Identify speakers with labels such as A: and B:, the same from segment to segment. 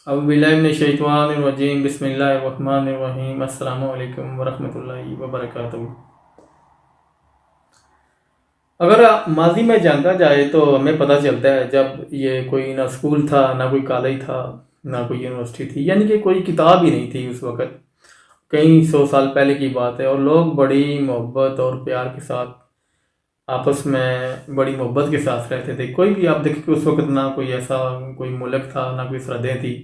A: अऊज़ुबिल्लाहिमिनश्शैतानिर्रजीम बिस्मिल्लाहिर्रहमानिर्रहीम अस्सलामु अलैकुम वरहमतुल्लाहि वबरकातुहू। अगर माजी में जानता जाए तो हमें पता चलता है जब ये कोई ना स्कूल था, ना कोई कॉलेज था, ना कोई यूनिवर्सिटी थी, यानी कि कोई किताब ही नहीं थी उस वक़्त। कई सौ साल पहले की बात है और लोग बड़ी मोहब्बत और प्यार के साथ आपस में बड़ी मोहब्बत के साथ रहते थे। कोई भी आप देखें कि उस वक़्त ना कोई ऐसा कोई मुल्क था, ना कोई सरहदें थी,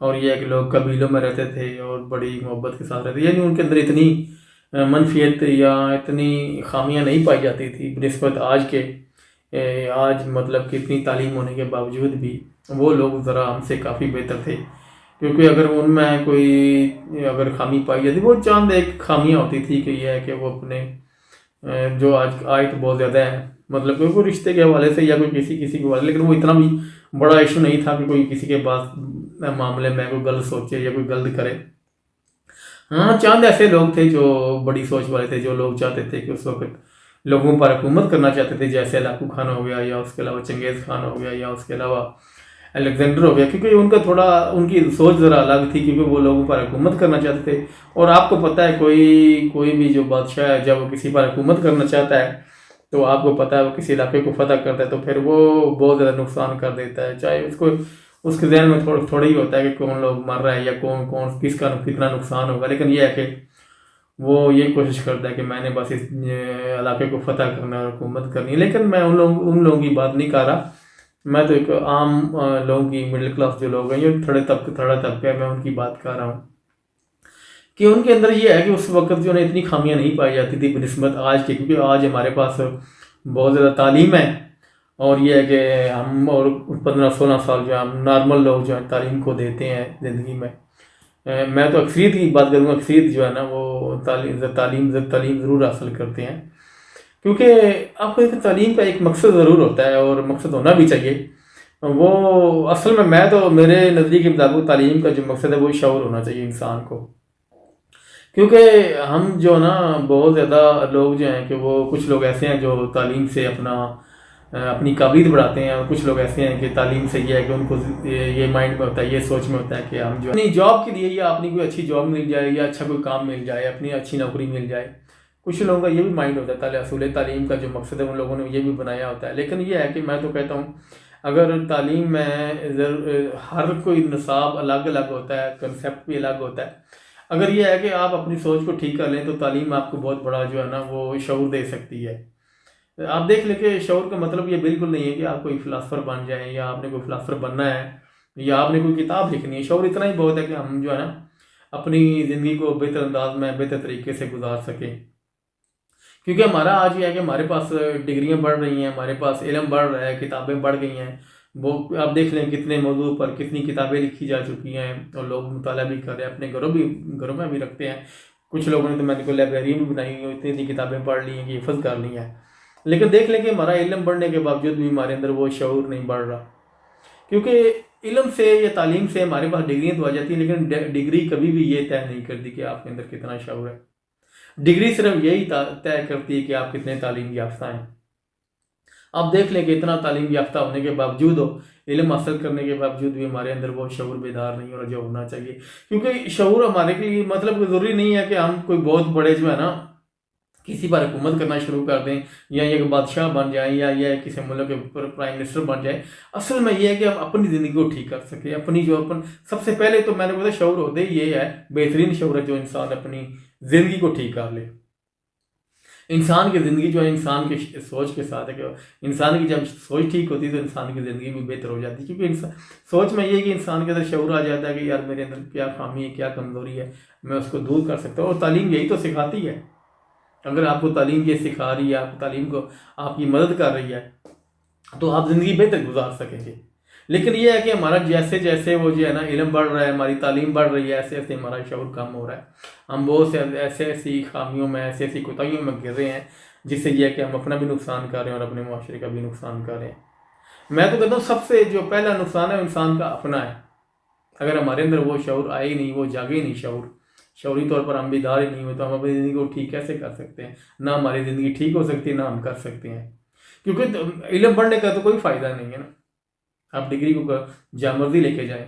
A: और ये है कि लोग कबीलों में रहते थे और बड़ी मोहब्बत के साथ रहते, यानी उनके अंदर इतनी मनफियत या इतनी खामियां नहीं पाई जाती थी बनिस्बत आज के। आज मतलब कि इतनी तालीम होने के बावजूद भी वो लोग ज़रा हमसे काफ़ी बेहतर थे, क्योंकि अगर उनमें कोई अगर खामी पाई जाती, वो चंद एक खामियां होती थी कि यह है कि वो अपने जो आज आए तो बहुत ज़्यादा है, मतलब कि कोई रिश्ते के हवाले से या कोई किसी किसी के हवाले, लेकिन वो इतना भी बड़ा इशू नहीं था कि कोई किसी के पास मामले में कोई गलत सोचे या कोई गलत करे। हाँ, चंद ऐसे लोग थे जो बड़ी सोच वाले थे, जो लोग चाहते थे कि उस वक्त लोगों पर हुकूमत करना चाहते थे, जैसे लाकू खान हो गया, या उसके अलावा चंगेज़ खान हो गया, या उसके अलावा अलेक्जेंडर हो गया, क्योंकि उनका थोड़ा उनकी सोच ज़रा अलग थी, क्योंकि वो लोगों पर हुकूमत करना चाहते थे। और आपको पता है कोई कोई भी जो बादशाह है, जब वो किसी पर हुकूमत करना चाहता है तो आपको पता है वो किसी इलाके को फतह करता है तो फिर वो बहुत ज़्यादा नुकसान कर देता है, चाहे उसको उसके जहन में थोड़ा ही होता है कि कौन लोग मर रहा है या कौन कौन किसका कितना नुकसान होगा, लेकिन यह है कि वो ये कोशिश करता है कि मैंने बस इस इलाके को फतह करना है और हुकूमत करनी है। लेकिन मैं उन लोगों की बात नहीं कर रहा, मैं तो एक आम लोगों की, मिडिल क्लास जो लोग हैं, ये थोड़ा तबका है, मैं उनकी बात कर रहा हूँ कि उनके अंदर ये है कि उस वक्त जो है इतनी खामियां नहीं पाई जाती थी बनिस्बत आज के, क्योंकि आज हमारे पास बहुत ज़्यादा तालीम है। और ये है कि हम और 15-16 साल जो हम नॉर्मल लोग जो है तालीम को देते हैं ज़िंदगी में। मैं तो अक्सरियत की बात करूँगा, अक्सरियत जो है ना वो तालीम ज़रूर हासिल करते हैं, क्योंकि आपको एक तालीम का एक मकसद ज़रूर होता है और मकसद होना भी चाहिए। वो असल में मैं तो मेरे नज़रिए के मुताबिक तालीम का जो मकसद है वो शऊर होना चाहिए इंसान को, क्योंकि हम जो ना बहुत ज़्यादा लोग जो हैं कि वो कुछ लोग ऐसे हैं जो तालीम से अपनी काबिलियत बढ़ाते हैं, और कुछ लोग ऐसे हैं कि तालीम से ये है कि उनको ये माइंड में होता है, ये सोच में होता है कि हम जो अपनी जॉब के लिए या अपनी कोई अच्छी जॉब मिल जाए या अच्छा कोई काम मिल जाए, अपनी अच्छी नौकरी मिल जाए। कुछ लोगों का ये भी माइंड होता है, असूल तालीम का जो मकसद है उन लोगों ने ये भी बनाया होता है। लेकिन ये है कि मैं तो कहता हूँ अगर तालीम में हर कोई निसाब अलग अलग होता है, कंसेप्ट भी अलग होता है। अगर ये है कि आप अपनी सोच को ठीक कर लें तो तालीम आपको बहुत बड़ा जो है ना वो शऊर दे सकती है। आप देख लें कि शऊर का मतलब ये बिल्कुल नहीं है कि आप कोई फिलासफर बन जाएं या आपने कोई फिलासफर बनना है या आपने कोई किताब लिखनी है। शऊर इतना ही बहुत है कि हम जो है ना अपनी ज़िंदगी को बेहतर अंदाज में बेहतर तरीके से गुजार सकें, क्योंकि हमारा आज ये है कि हमारे पास डिग्रियां बढ़ रही हैं, हमारे पास इल्म बढ़ रहा है, किताबें बढ़ गई हैं। वो आप देख लें कितने मौजूद पर कितनी किताबें लिखी जा चुकी हैं और लोग मुताला भी कर रहे हैं, अपने घरों में भी रखते हैं। कुछ लोगों ने तो मैंने को लाइब्रेरी भी बनाई हुई, इतनी इतनी किताबें पढ़ ली हैं कि हिफज कर ली हैं। लेकिन देख लें कि हमारा इल्म बढ़ने के बावजूद भी हमारे अंदर वो शऊर नहीं बढ़ रहा, क्योंकि इल्म से या तालीम से हमारे पास डिग्रियाँ तो आ जाती हैं, लेकिन डिग्री कभी भी ये तय नहीं करती कि आपके अंदर कितना शऊर है। डिग्री सिर्फ यही तय करती है कि आप कितने तालीम याफ्ता हैं। आप देख लें कि इतना तालीम याफ्ता होने के बावजूद हो, इल्म हासिल करने के बावजूद भी हमारे अंदर वो शऊर बेदार नहीं हो रहा जो होना चाहिए। क्योंकि शऊर हमारे के लिए मतलब ज़रूरी नहीं है कि हम कोई बहुत बड़े जो है ना किसी पर हुकूमत करना शुरू कर दें या ये बादशाह बन जाए या ये किसी मुल्क के ऊपर प्राइम मिनिस्टर बन जाए। असल में ये है कि हम अपनी ज़िंदगी को ठीक कर सकें, अपनी जो अपन सबसे पहले तो मैंने बोला शऊर होते ही ये है, बेहतरीन शऊर है जो इंसान अपनी ज़िंदगी को ठीक कर ले। इंसान की ज़िंदगी जो है इंसान की सोच के साथ है कि इंसान की जब सोच ठीक होती है तो इंसान की ज़िंदगी भी बेहतर हो जाती है, क्योंकि इंसान सोच में ये है कि इंसान के अंदर शऊर आ जाता है कि यार मेरे अंदर क्या खामी है, क्या कमज़ोरी है, मैं उसको दूर कर सकता हूँ। और तालीम यही तो सिखाती है। अगर आपको तालीम ये सिखा रही है, आपको तालीम को आपकी मदद कर रही है, तो आप ज़िंदगी बेहतर गुजार सकेंगे। लेकिन ये है कि हमारा जैसे जैसे वो जो है ना इल्म बढ़ रहा है, हमारी तालीम बढ़ रही है, ऐसे ऐसे हमारा शऊर कम हो रहा है। हम बहुत से ऐसे ऐसी खामियों में, ऐसी ऐसी कोताहियों में गिर रहे हैं जिससे ये है कि हम अपना भी नुकसान कर रहे हैं और अपने माशरे का भी नुकसान कर रहे हैं। मैं तो कहता हूँ सबसे जो पहला नुकसान है इंसान का अपना है। अगर हमारे अंदर वो शऊर आए ही नहीं, वो जागे ही नहीं शऊर, शऊरी तौर पर हम बेदार ही नहीं हुए, तो हम अपनी ज़िंदगी को ठीक कैसे कर सकते हैं? ना हमारी ज़िंदगी ठीक हो सकती है, ना हम कर सकते हैं। क्योंकि इल्म बढ़ने का तो कोई फ़ायदा नहीं है ना। आप डिग्री को जहाँ मर्जी लेके जाएं,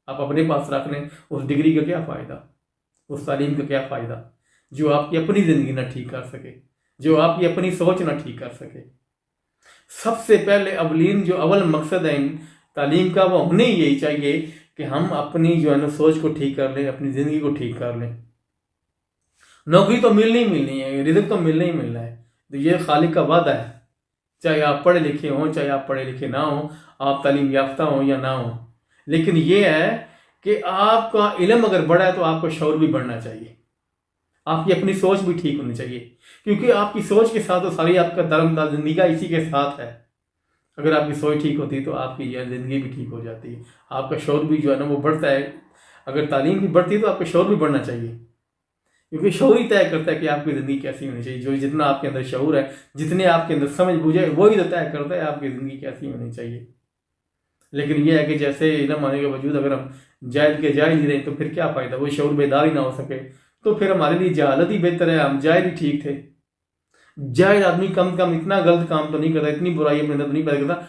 A: आप अपने पास रख लें, उस डिग्री का क्या फ़ायदा, उस तालीम का क्या फ़ायदा जो आपकी अपनी ज़िंदगी ना ठीक कर सके, जो आपकी अपनी सोच ना ठीक कर सके। सबसे पहले अवलीन जो अव्वल मकसद है इन तालीम का, वो होने ही यही चाहिए कि हम अपनी जो है ना सोच को ठीक कर लें, अपनी ज़िंदगी को ठीक कर लें। नौकरी तो मिलनी ही मिलनी है, रिज़्क तो मिलना ही मिलना है, तो ये खालिक का वादा है। चाहे आप पढ़े लिखे हों, चाहे आप पढ़े लिखे ना हों, आप तालीम याफ्ता हों या ना हों, लेकिन ये है कि आपका इल्म अगर बढ़ा है तो आपका शऊर भी बढ़ना चाहिए, आपकी अपनी सोच भी ठीक होनी चाहिए, क्योंकि आपकी सोच के साथ तो सारी आपका धर्म जिंदगी का इसी के साथ है। अगर आपकी सोच ठीक होती है तो आपकी यह ज़िंदगी भी ठीक हो जाती है, आपका शऊर भी जो है ना वो बढ़ता है। अगर तालीम भी बढ़ती है तो आपका शऊर भी बढ़ना चाहिए, क्योंकि शऊर ही तय करता है कि आपकी ज़िंदगी कैसी होनी चाहिए। जो जितना आपके अंदर शऊर है, जितने आपके अंदर समझ बूझ है, वही तो तय करता है आपकी ज़िंदगी कैसी होनी चाहिए। लेकिन यह है कि जैसे इल्म आने के बावजूद अगर हम जाहिल के जाहिल ही रहे तो फिर क्या फ़ायदा, वो शऊर बेदार ही ना हो सके, तो फिर हमारे लिए जहालत ही बेहतर है, हम जाहिल ही ठीक थे। जाहिल आदमी कम से कम इतना गलत काम तो नहीं करता, इतनी बुराई अपने अंदर तो नहीं पैदा करता,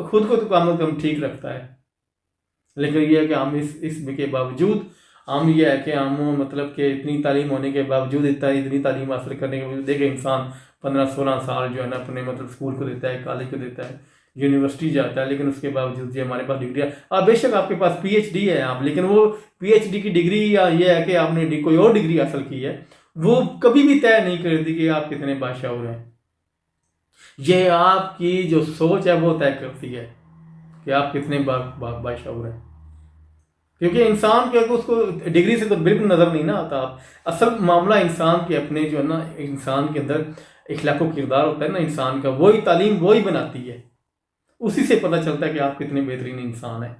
A: खुद को तो काम ठीक रखता है। लेकिन यह है कि हम इस के बावजूद हम ये है कि हम मतलब कि इतनी तालीम होने के बावजूद, इतनी तालीम हासिल करने के बावजूद देखे इंसान 15-16 साल जो है ना अपने मतलब स्कूल को देता है, कॉलेज को देता है, यूनिवर्सिटी जाता है, लेकिन उसके बावजूद जो हमारे पास डिग्री है, आप बेशक आपके पास पीएचडी है आप, लेकिन वो पीएचडी की डिग्री या ये है कि आपने कोई और डिग्री हासिल की है, वो कभी भी तय नहीं करती कि आप कितने बाशाऊर हैं। ये आपकी जो सोच है वो तय करती है कि आप कितने बाशाऊर हैं। क्योंकि इंसान के अगर उसको डिग्री से तो बिल्कुल नज़र नहीं ना आता। असल मामला इंसान के अपने जो है ना, इंसान के अंदर इखलाक व किरदार होता है ना इंसान का, वही तालीम वही बनाती है, उसी से पता चलता है कि आप कितने बेहतरीन इंसान हैं।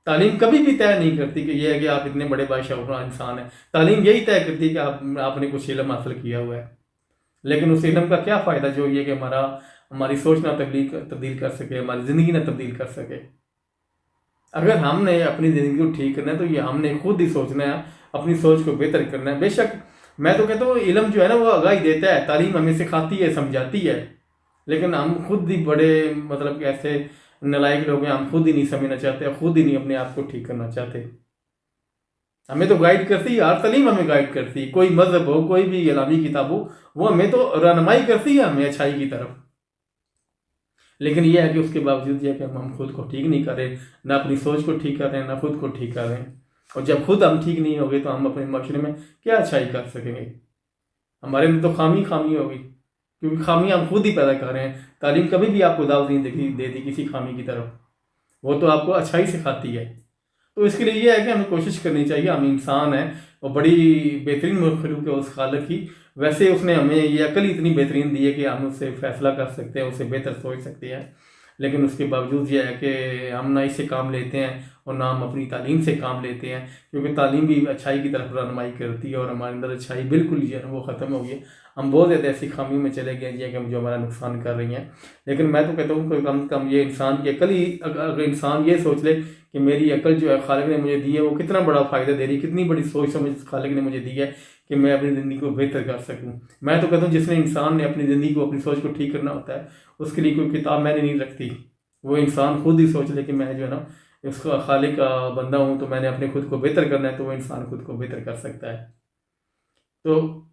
A: तालीम कभी भी तय नहीं करती कि यह है कि आप इतने बड़े बादशाह इंसान हैं। तालीम यही तय करती है कि आपने कुछ इल्म हासिल किया हुआ है, लेकिन उस इल्म का क्या फ़ायदा जो ये कि हमारी सोच ना तब्दील कर सके, हमारी ज़िंदगी ना तब्दील कर सके। अगर हमने अपनी ज़िंदगी को ठीक करना है तो ये हमने खुद ही सोचना है, अपनी सोच को बेहतर करना है। बेशक मैं तो कहता हूँ इल्म जो है ना वो आगाही देता है, तालीम हमें सिखाती है, समझाती है, लेकिन हम खुद ही बड़े मतलब कि ऐसे नालायक लोग हैं, हम खुद ही नहीं समझना चाहते, खुद ही नहीं अपने आप को ठीक करना चाहते। हमें तो गाइड करती है, हर तालीम हमें गाइड करती है, कोई मजहब हो, कोई भी इलामी किताब हो, वो हमें तो रहनुमाई करती है हमें अच्छाई की तरफ। लेकिन यह है कि उसके बावजूद यह कि हम खुद को ठीक नहीं कर रहे, ना अपनी सोच को ठीक कर रहे हैं, ना खुद को ठीक कर रहे हैं। और जब खुद हम ठीक नहीं होंगे तो हम अपने माशरे में क्या अच्छाई कर सकेंगे। हमारे में तो खामी होगी, क्योंकि खामी हम खुद ही पैदा कर रहे हैं। तालीम कभी भी आपको दावत नहीं देती किसी खामी की तरफ, वो तो आपको अच्छाई सिखाती है। तो इसके लिए ये है कि हमें कोशिश करनी चाहिए, हम इंसान हैं और बड़ी बेहतरीन मखलूक है उस खालिक की, वैसे उसने हमें ये अकल इतनी बेहतरीन दी है कि हम उससे फैसला कर सकते हैं, उससे बेहतर सोच सकते हैं। लेकिन उसके बावजूद ये है कि हम ना इससे काम लेते हैं और ना हम अपनी तालीम से काम लेते हैं, क्योंकि तालीम भी अच्छाई की तरफ रहनुमाई करती है और हमारे अंदर अच्छाई बिल्कुल जो है वो ख़त्म हो गई है। हम बहुत ज़्यादा ऐसी खामी में चले गए हैं कि जो हमारा नुकसान कर रही हैं। लेकिन मैं तो कहता हूँ कि कम से कम ये इंसान की अकल ही, अगर इंसान ये सोच ले कि मेरी अकल जो है खालिक ने मुझे दी है, वो कितना बड़ा फ़ायदा दे रही है, कितनी बड़ी सोच समझ खालिक ने मुझे दी है कि मैं अपनी ज़िंदगी को बेहतर कर सकूँ। मैं तो कहता हूँ जिसने इंसान ने अपनी ज़िंदगी को, अपनी सोच को ठीक करना होता है, उसके लिए कोई किताब मैंने नहीं रखती। वो इंसान खुद ही सोच ले कि मैं जो है ना इसका खालिक का बंदा हूँ, तो मैंने अपने खुद को बेहतर करना है, तो वो इंसान खुद को बेहतर कर सकता है। तो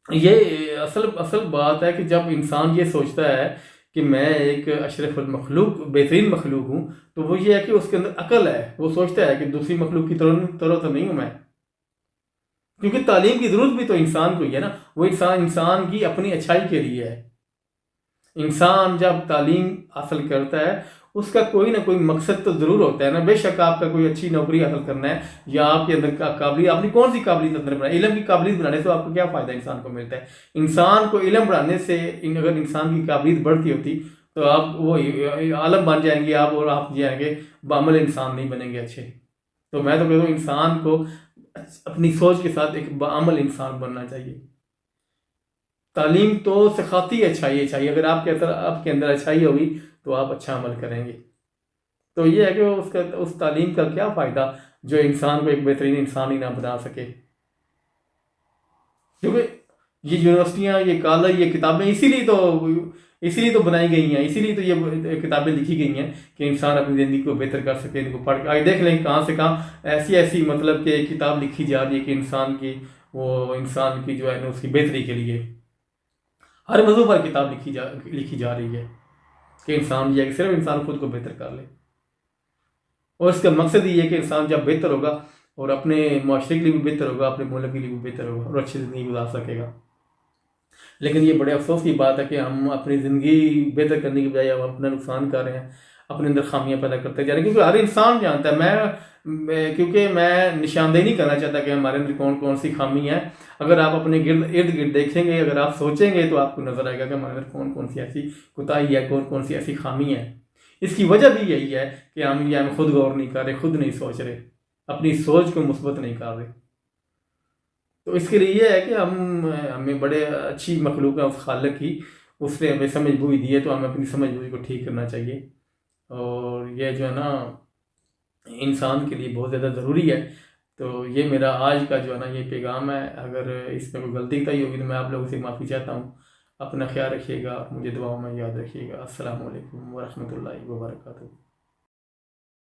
A: ये असल असल बात है कि जब इंसान ये सोचता है कि मैं एक अशरफुल मखलूक, बेहतरीन मखलूक हूँ, तो वो ये है कि उसके अंदर अकल है, वो सोचता है कि दूसरी मखलूक की तरह तो नहीं हूँ मैं। क्योंकि तालीम की ज़रूरत भी तो इंसान को ही है ना, वो इंसान की अपनी अच्छाई के लिए है। इंसान जब तालीम हासिल करता है उसका कोई ना कोई मकसद तो ज़रूर होता है ना। बेशक आपका कोई अच्छी नौकरी हासिल करना है, या आपके अंदर का काबिलियत, आपने कौन सी काबिलियत अंदर बनाई, इल्म की काबिलियत बनाने से आपको क्या फ़ायदा इंसान को मिलता है। इंसान को इल्म बढ़ाने से अगर इंसान की काबिलियत बढ़ती होती तो आप वो आलम बन जाएंगे आप, और आप जाएंगे बामल इंसान नहीं बनेंगे अच्छे। तो मैं तो कहता हूँ इंसान को अपनी सोच के साथ एक बामल इंसान बनना चाहिए। तालीम तो सिखाती है अच्छाई, अगर आपके अंदर अच्छाई होगी तो आप अच्छा अमल करेंगे। तो ये है कि उस तालीम का क्या फ़ायदा जो इंसान को एक बेहतरीन इंसान ही ना बना सके। क्योंकि ये यूनिवर्सिटियाँ, ये कॉलेज, ये किताबें इसीलिए तो इसीलिए तो बनाई गई हैं, इसीलिए तो ये किताबें लिखी गई हैं कि इंसान अपनी ज़िंदगी को बेहतर कर सके। इनको पढ़ के आगे देख लें कहाँ से कहाँ ऐसी ऐसी मतलब कि किताब लिखी जा रही है कि इंसान की जो है ना उसकी बेहतरी के लिए हर मौजू पर किताब लिखी जा रही है कि इंसान ये है कि सिर्फ इंसान खुद को बेहतर कर ले, और इसका मकसद ये है कि इंसान जब बेहतर होगा और अपने माशरे के लिए भी बेहतर होगा, अपने मुल्क के लिए भी बेहतर होगा और अच्छी ज़िंदगी गुजार सकेगा। लेकिन ये बड़े अफसोस की बात है कि हम अपनी ज़िंदगी बेहतर करने की बजाय हम अपना नुकसान कर रहे हैं, अपने अंदर खामियां पैदा करते जा रहे हैं। क्योंकि हर इंसान जानता है, क्योंकि मैं निशानदेही नहीं करना चाहता कि हमारे अंदर कौन कौन सी खामी है। अगर आप अपने इर्द गिर्द देखेंगे, अगर आप सोचेंगे तो आपको नजर आएगा कि हमारे अंदर कौन कौन सी ऐसी कोताही है, कौन कौन सी ऐसी खामी है। इसकी वजह भी यही है कि हम खुद गौर नहीं कर रहे, खुद नहीं सोच रहे, अपनी सोच को मुस्बत नहीं कर रहे। तो इसके लिए ये है कि हमें बड़े अच्छी मखलूक है उस खालिक की, उसने हमें समझ बूझ दी है, तो हमें अपनी समझ बूझ को ठीक करना चाहिए। और ये जो है ना इंसान के लिए बहुत ज़्यादा ज़रूरी है। तो ये मेरा आज का जो है ना ये पैगाम है। अगर इसमें कोई गलती बताई होगी तो मैं आप लोगों से माफ़ी चाहता हूँ। अपना ख्याल रखिएगा, मुझे दुआओं में याद रखिएगा। अस्सलाम वालेकुम व रहमतुल्लाहि व बरकातुहू।